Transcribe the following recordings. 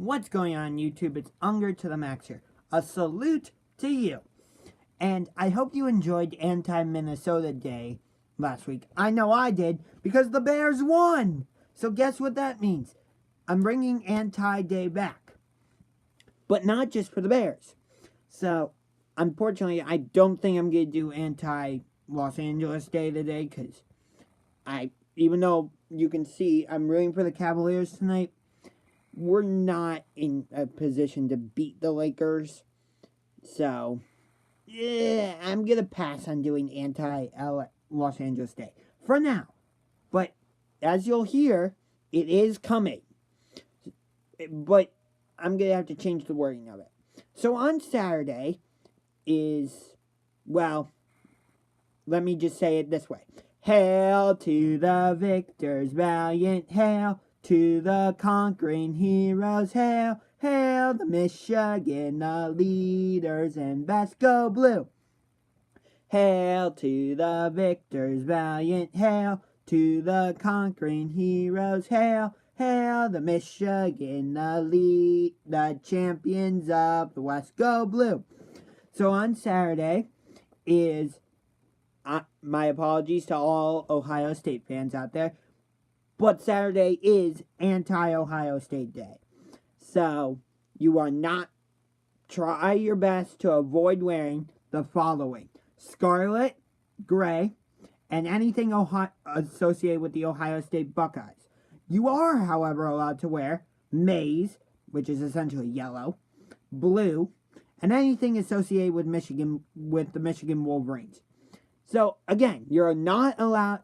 What's going on YouTube? It's Unger to the Max here. A salute to you. And I hope you enjoyed Anti-Minnesota Day last week. I know I did because the Bears won. So guess what that means? I'm bringing Anti-Day back. But not just for the Bears. So unfortunately, I don't think I'm going to do Anti-Los Angeles Day today because even though you can see I'm rooting for the Cavaliers tonight, we're not in a position to beat the Lakers. So, yeah, I'm going to pass on doing Anti-Los Angeles Day for now. But as you'll hear, it is coming. But I'm going to have to change the wording of it. So on Saturday is, well, let me just say it this way. Hail to the victors, valiant, hail to the conquering heroes, hail, hail the Michigan, the leaders, and best go blue. Hail to the victors, valiant, hail to the conquering heroes, hail, hail the Michigan, the champions of the West, go blue. So on Saturday is, my apologies to all Ohio State fans out there, but Saturday is Anti-Ohio State Day. So, you are not, try your best to avoid wearing the following: scarlet, gray, and anything associated with the Ohio State Buckeyes. You are, however, allowed to wear maize, which is essentially yellow, blue, and anything associated with the Michigan Wolverines. So, again, you're not allowed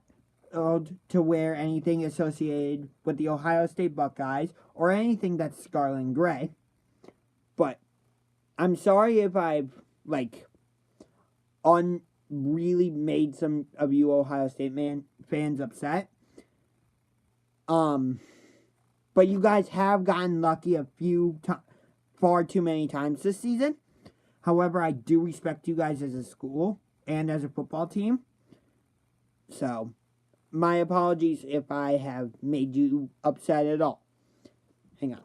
to wear anything associated with the Ohio State Buckeyes or anything that's scarlet and gray. But I'm sorry if I've really made some of you Ohio State fans upset. But you guys have gotten lucky far too many times this season. However, I do respect you guys as a school and as a football team. So, my apologies if I have made you upset at all. Hang on.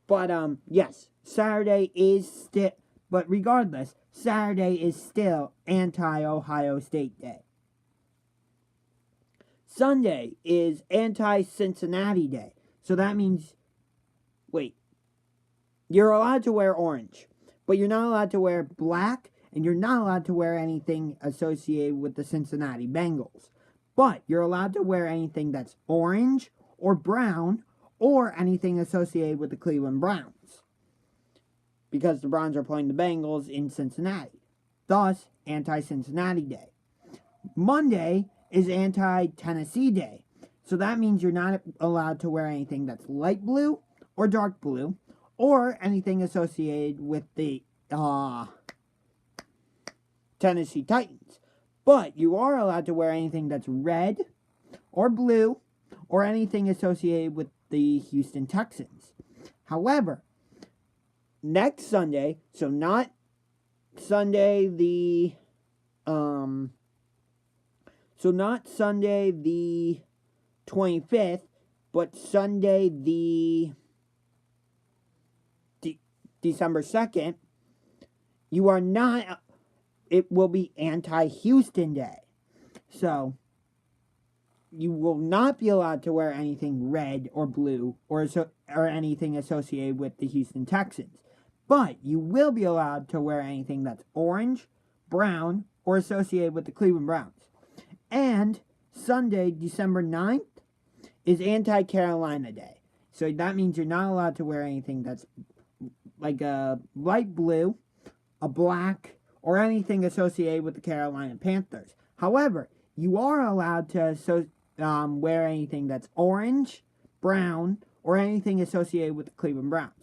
But, yes, Saturday is still, but regardless, Saturday is still Anti-Ohio State Day. Sunday is Anti-Cincinnati Day. So that means, you're allowed to wear orange, but you're not allowed to wear black, and you're not allowed to wear anything associated with the Cincinnati Bengals. But you're allowed to wear anything that's orange or brown or anything associated with the Cleveland Browns, because the Browns are playing the Bengals in Cincinnati. Thus, Anti-Cincinnati Day. Monday is Anti-Tennessee Day. So that means you're not allowed to wear anything that's light blue or dark blue or anything associated with the Tennessee Titans. But you are allowed to wear anything that's red or blue or anything associated with the Houston Texans. However, next Sunday, so not Sunday the 25th, but Sunday the December 2nd, you are not, it will be Anti-Houston Day. So, you will not be allowed to wear anything red or blue or anything associated with the Houston Texans. But you will be allowed to wear anything that's orange, brown, or associated with the Cleveland Browns. And Sunday, December 9th, is Anti-Carolina Day. So that means you're not allowed to wear anything that's like a light blue, a black, or anything associated with the Carolina Panthers. However, you are allowed to wear anything that's orange, brown, or anything associated with the Cleveland Browns.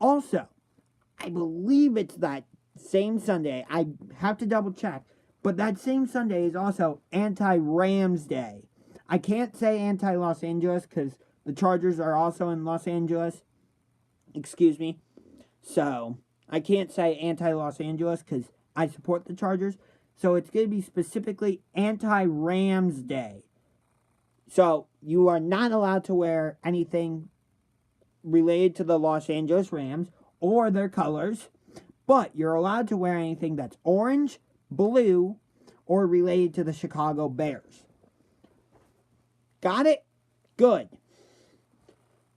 Also, I believe it's that same Sunday. I have to double check. But that same Sunday is also Anti-Rams Day. I can't say Anti-Los Angeles because the Chargers are also in Los Angeles. Excuse me. So, I can't say Anti-Los Angeles because I support the Chargers. So, it's going to be specifically Anti-Rams Day. So, you are not allowed to wear anything related to the Los Angeles Rams or their colors, but you're allowed to wear anything that's orange, blue, or related to the Chicago Bears. Got it? Good.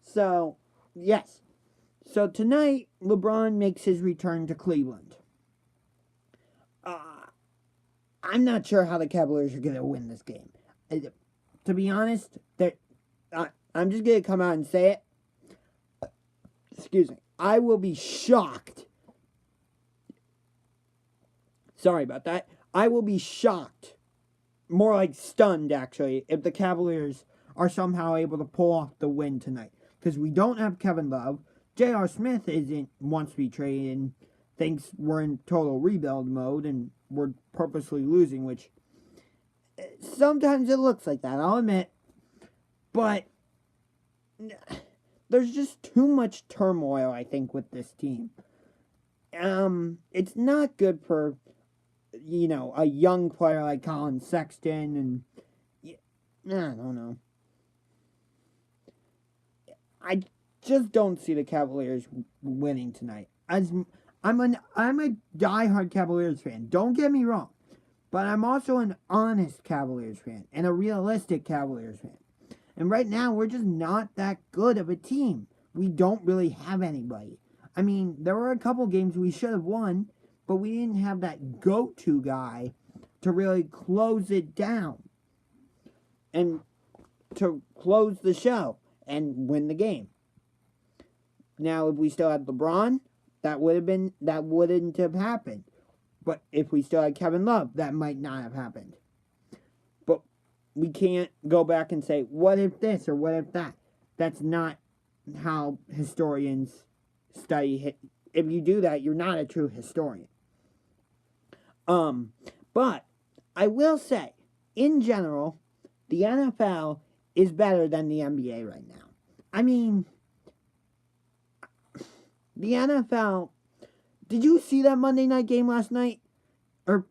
So, yes. So tonight, LeBron makes his return to Cleveland. I'm not sure how the Cavaliers are going to win this game. To be honest, I'm just going to come out and say it. Excuse me. I will be shocked. Sorry about that. I will be shocked. More like stunned, actually, if the Cavaliers are somehow able to pull off the win tonight. Because we don't have Kevin Love. J.R. Smith wants to be traded and thinks we're in total rebuild mode and we're purposely losing, which sometimes it looks like that, I'll admit. But there's just too much turmoil, I think, with this team. It's not good for, a young player like Colin Sexton, and I don't know. I just don't see the Cavaliers winning tonight. I'm a diehard Cavaliers fan. Don't get me wrong, but I'm also an honest Cavaliers fan and a realistic Cavaliers fan. And right now, we're just not that good of a team. We don't really have anybody. I mean, there were a couple games we should have won, but we didn't have that go-to guy to really close it down and to close the show and win the game. Now, if we still had LeBron, that wouldn't have happened. But if we still had Kevin Love, that might not have happened. But we can't go back and say, what if this or what if that? That's not how historians study. If you do that, you're not a true historian. But I will say, in general, the NFL is better than the NBA right now. I mean, the NFL, did you see that Monday night game last night? Or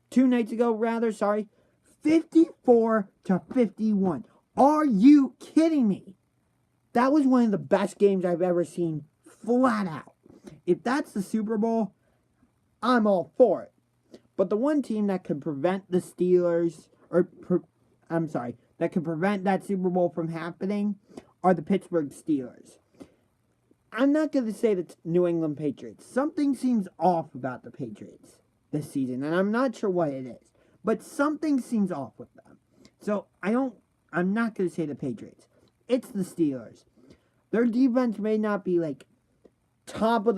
2 nights ago, rather, sorry. 54-51. Are you kidding me? That was one of the best games I've ever seen, flat out. If that's the Super Bowl, I'm all for it. But the one team that could prevent the Steelers, that could prevent that Super Bowl from happening are the Pittsburgh Steelers. I'm not going to say the New England Patriots. Something seems off about the Patriots this season, and I'm not sure what it is. But something seems off with them. So I'm not going to say the Patriots. It's the Steelers. Their defense may not be like tops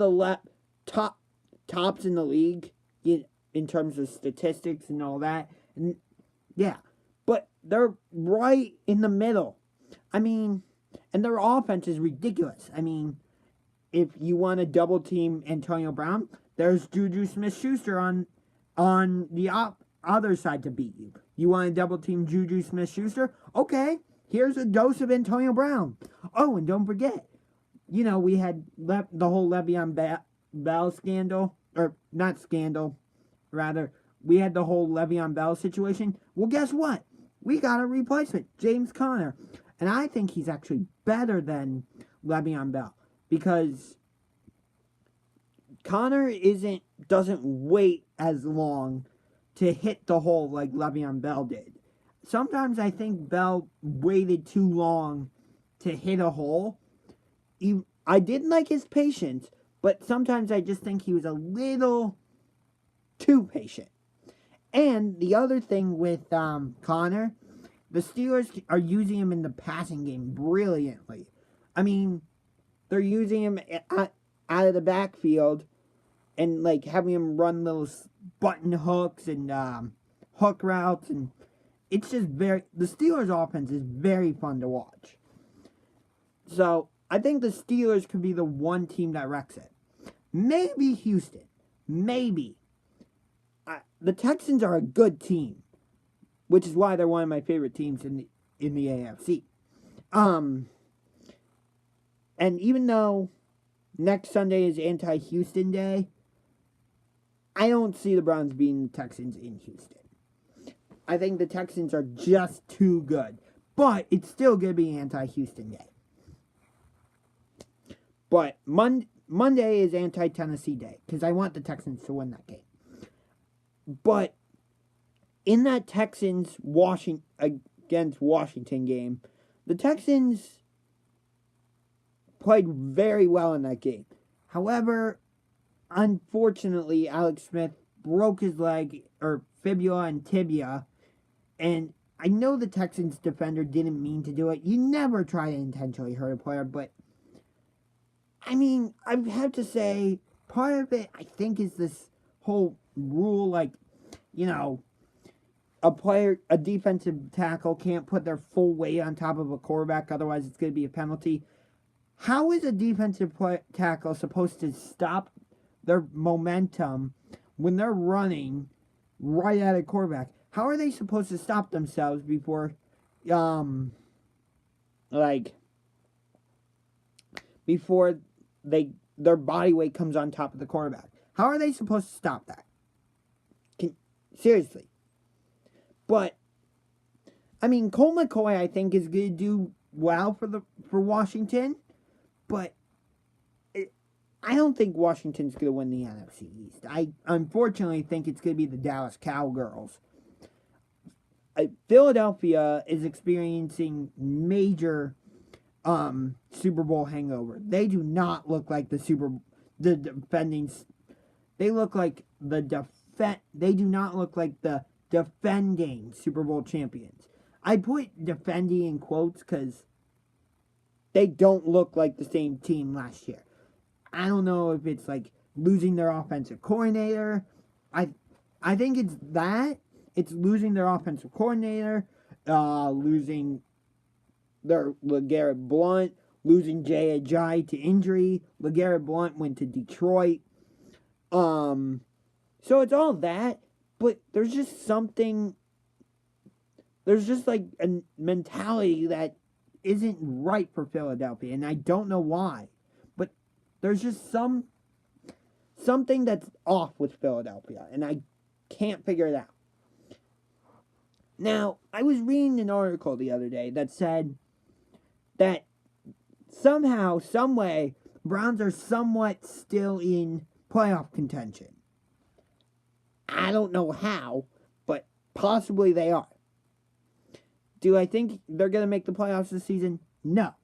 in the league in terms of statistics and all that. And yeah, but they're right in the middle. I mean, and their offense is ridiculous. I mean, if you want to double team Antonio Brown, there's Juju Smith-Schuster on the other side to beat you. You want to double team Juju Smith-Schuster? Okay, here's a dose of Antonio Brown. Oh, and don't forget, we had the whole Le'Veon Bell scandal, or not scandal, rather, we had the whole Le'Veon Bell situation. Well, guess what? We got a replacement, James Conner. And I think he's actually better than Le'Veon Bell because Conner doesn't wait as long to hit the hole like Le'Veon Bell did. Sometimes I think Bell waited too long to hit a hole. I didn't like his patience, but sometimes I just think he was a little too patient. And the other thing with Conner, the Steelers are using him in the passing game brilliantly. I mean, they're using him out of the backfield and having him run little button hooks and hook routes, and it's just the Steelers' offense is very fun to watch. So I think the Steelers could be the one team that wrecks it. Maybe Houston. Maybe. The Texans are a good team, which is why they're one of my favorite teams in the AFC. And even though next Sunday is anti-Houston Day, I don't see the Browns beating the Texans in Houston. I think the Texans are just too good. But it's still going to be anti-Houston Day. But Monday is anti-Tennessee Day because I want the Texans to win that game. But in that Texans against Washington game, the Texans played very well in that game. However, unfortunately, Alex Smith broke his leg, or fibula and tibia, and I know the Texans defender didn't mean to do it. You never try to intentionally hurt a player, but I mean, I have to say, part of it, I think, is this whole rule, like, you know, a defensive tackle can't put their full weight on top of a quarterback, otherwise it's going to be a penalty. How is a defensive tackle supposed to stop their momentum when they're running right at a quarterback? How are they supposed to stop themselves before, before their body weight comes on top of the quarterback? How are they supposed to stop that? Seriously. But, I mean, Colt McCoy, I think, is going to do well for Washington, but I don't think Washington's going to win the NFC East. I unfortunately think it's going to be the Dallas Cowgirls. Philadelphia is experiencing major Super Bowl hangover. They do not look like they look like they do not look like the defending Super Bowl champions. I put defending in quotes because they don't look like the same team last year. I don't know if it's like losing their offensive coordinator. I think it's that. It's losing their offensive coordinator, losing their LeGarrette Blount, losing Jay Ajayi to injury. LeGarrette Blount went to Detroit. So it's all that, but there's just like a mentality that isn't right for Philadelphia, and I don't know why. But there's just something that's off with Philadelphia, and I can't figure it out. Now, I was reading an article the other day that said that somehow, someway, Browns are somewhat still in playoff contention. I don't know how, but possibly they are. Do I think they're going to make the playoffs this season? No.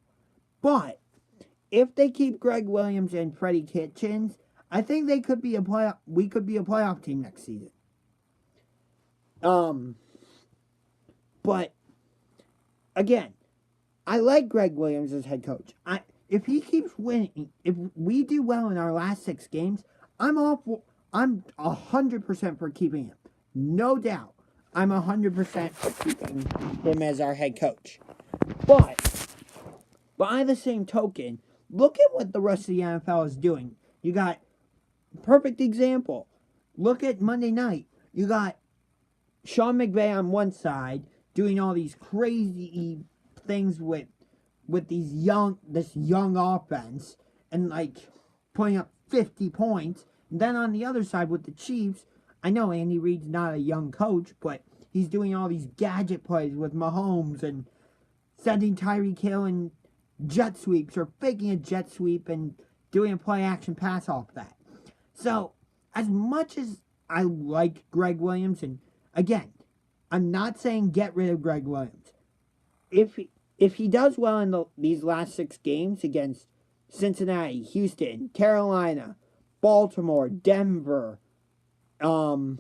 But if they keep Greg Williams and Freddie Kitchens, I think we could be a playoff team next season. But again, I like Greg Williams as head coach. If he keeps winning, if we do well in our last 6 games, I'm 100% for keeping him. No doubt. I'm 100% for keeping him as our head coach. But by the same token, look at what the rest of the NFL is doing. You got perfect example. Look at Monday night. You got Sean McVay on one side doing all these crazy things with this young offense and like putting up 50 points. And then on the other side with the Chiefs, I know Andy Reid's not a young coach, but he's doing all these gadget plays with Mahomes and sending Tyreek Hill in jet sweeps or faking a jet sweep and doing a play action pass off that. So, as much as I like Greg Williams, and again, I'm not saying get rid of Greg Williams. If he does well in these last 6 games against Cincinnati, Houston, Carolina, Baltimore, Denver, I'm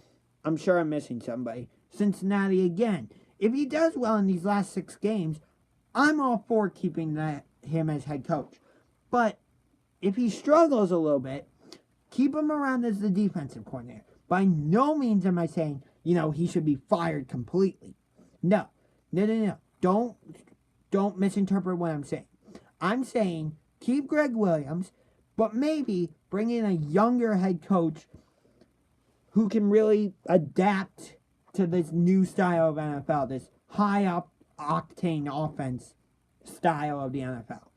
sure I'm missing somebody. Cincinnati again. If he does well in these last 6 games, I'm all for keeping him as head coach. But if he struggles a little bit, keep him around as the defensive coordinator. By no means am I saying, he should be fired completely. No. Don't misinterpret what I'm saying. I'm saying keep Greg Williams, but maybe bring in a younger head coach who can really adapt to this new style of NFL, this high-octane offense style of the NFL.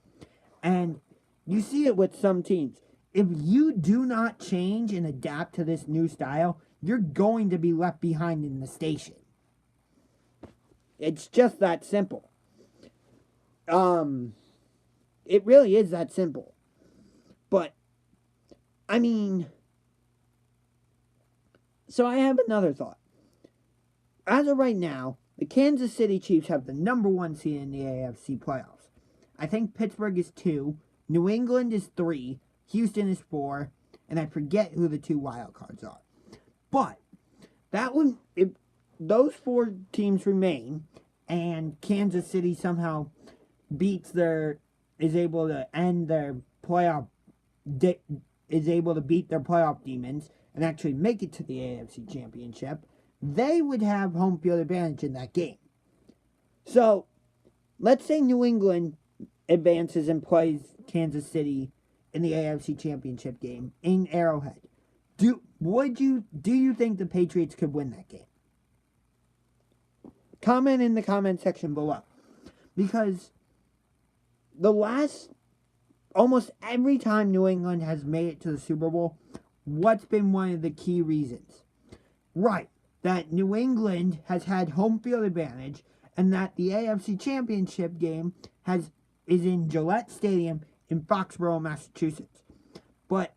And you see it with some teams. If you do not change and adapt to this new style, you're going to be left behind in the station. It's just that simple. It really is that simple. But, I mean, so I have another thought. As of right now, the Kansas City Chiefs have the number 1 seed in the AFC playoffs. I think Pittsburgh is 2, New England is 3, Houston is 4, and I forget who the 2 wild cards are. But that one, if those 4 teams remain, and Kansas City somehow is able to end their playoff, is able to beat their playoff demons and actually make it to the AFC Championship, they would have home field advantage in that game. So, let's say New England advances and plays Kansas City in the AFC Championship game in Arrowhead. Do you think the Patriots could win that game? Comment in the comment section below. Because almost every time New England has made it to the Super Bowl, what's been one of the key reasons? Right, that New England has had home field advantage, and that the AFC Championship game is in Gillette Stadium in Foxborough, Massachusetts. But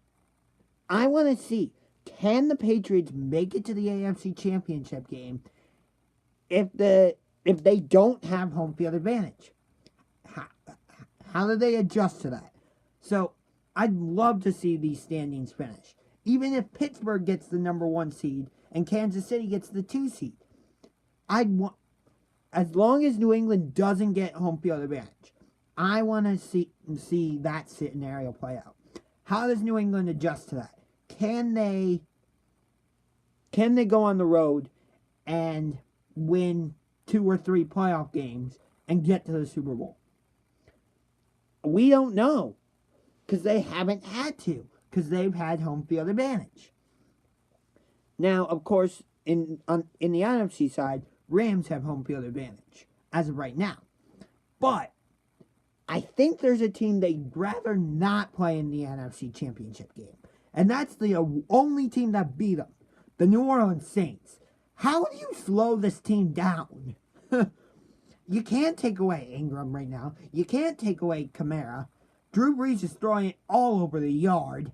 I want to see, can the Patriots make it to the AFC Championship game if they don't have home field advantage? How do they adjust to that? So, I'd love to see these standings finish. Even if Pittsburgh gets the number 1 seed and Kansas City gets the 2 seed. As long as New England doesn't get home field advantage, I want to see that scenario play out. How does New England adjust to that? Can they go on the road and win 2 or 3 playoff games and get to the Super Bowl? We don't know, because they haven't had to, because they've had home field advantage. Now, of course, in the NFC side, Rams have home field advantage as of right now. But I think there's a team they'd rather not play in the NFC Championship game. And that's the only team that beat them, the New Orleans Saints. How do you slow this team down? You can't take away Ingram right now. You can't take away Kamara. Drew Brees is throwing it all over the yard.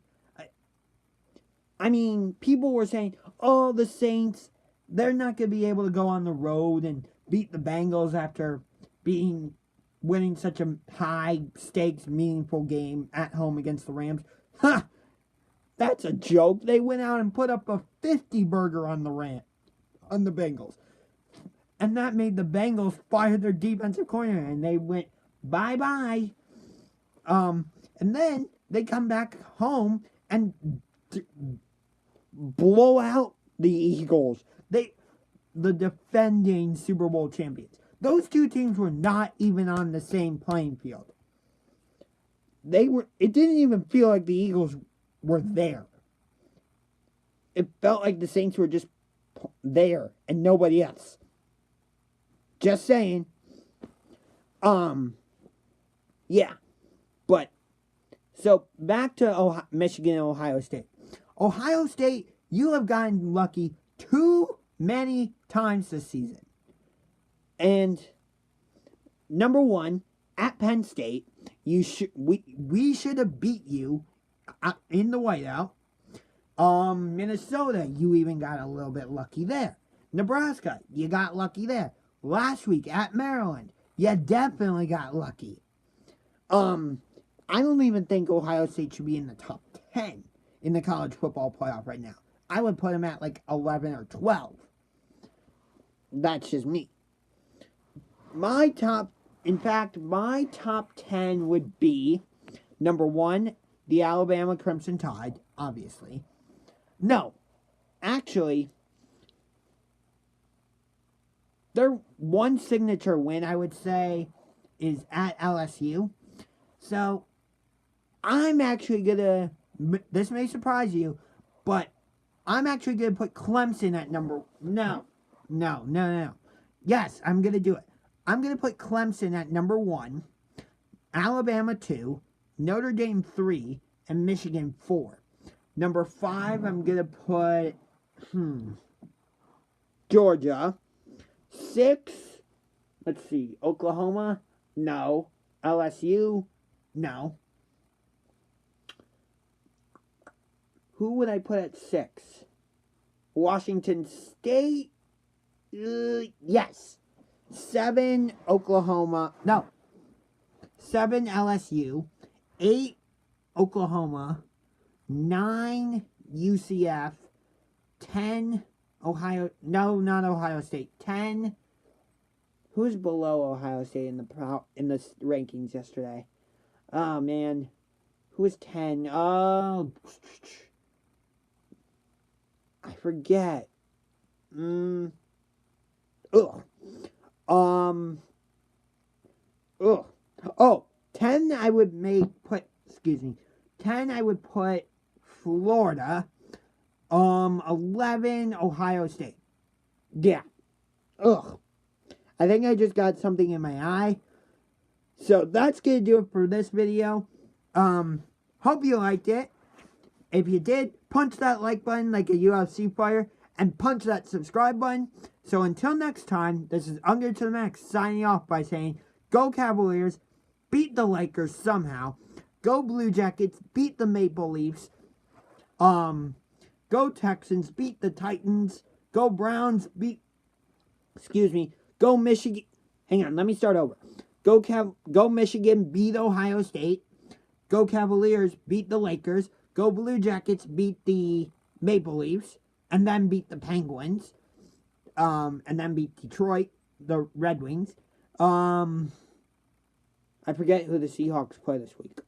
I mean, people were saying, oh, the Saints, they're not going to be able to go on the road and beat the Bengals after winning such a high-stakes, meaningful game at home against the Rams. Ha! That's a joke. They went out and put up a 50-burger on the Bengals. And that made the Bengals fire their defensive coordinator, and they went bye-bye. And then they come back home and blow out the Eagles. The defending Super Bowl champions. Those 2 teams were not even on the same playing field. It didn't even feel like the Eagles were there. It felt like the Saints were just there and nobody else. Just saying. Yeah. But, so, back to Michigan and Ohio State. Ohio State, you have gotten lucky too many times this season. And, number 1, at Penn State, we should have beat you in the whiteout. Minnesota, you even got a little bit lucky there. Nebraska, you got lucky there. Last week at Maryland, you definitely got lucky. I don't even think Ohio State should be in the top 10 in the college football playoff right now. I would put them at like 11 or 12. That's just me. My top 10 would be, number 1, the Alabama Crimson Tide, obviously. No, actually, their one signature win, I would say, is at LSU. So, I'm actually going to, this may surprise you, but I'm actually going to put Clemson at number, no. Yes, I'm going to do it. I'm going to put Clemson at number 1, Alabama 2, Notre Dame 3, and Michigan 4. Number 5, I'm going to put, Georgia. 6, let's see, Oklahoma, no. LSU, no. who would I put at 6? Washington State? Yes. 7 Oklahoma. No. 7 LSU. 8 Oklahoma. 9 UCF. 10 Ohio. No, not Ohio State. 10. Who's below Ohio State in the rankings yesterday? Oh, man. Who was 10? Oh, I forget. Ugh. Ugh. Oh, 10 I would put 10 I would put Florida. 11 Ohio State. Yeah. Ugh. I think I just got something in my eye. So that's going to do it for this video. Hope you liked it. If you did, punch that like button like a UFC fighter and punch that subscribe button. So until next time, this is Under to the Max signing off by saying, go Cavaliers, beat the Lakers somehow. Go Blue Jackets, beat the Maple Leafs. Go Texans, beat the Titans. Go Browns, go Michigan. Hang on, let me start over. Go Michigan, beat Ohio State. Go Cavaliers, beat the Lakers. Go Blue Jackets, beat the Maple Leafs. And then beat the Penguins. And then beat Detroit, the Red Wings. I forget who the Seahawks play this week.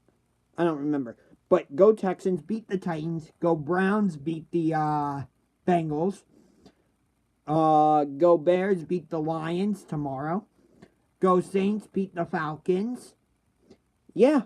I don't remember. But go Texans, beat the Titans. Go Browns, beat the Bengals. Go Bears, beat the Lions tomorrow. Go Saints, beat the Falcons. Yeah,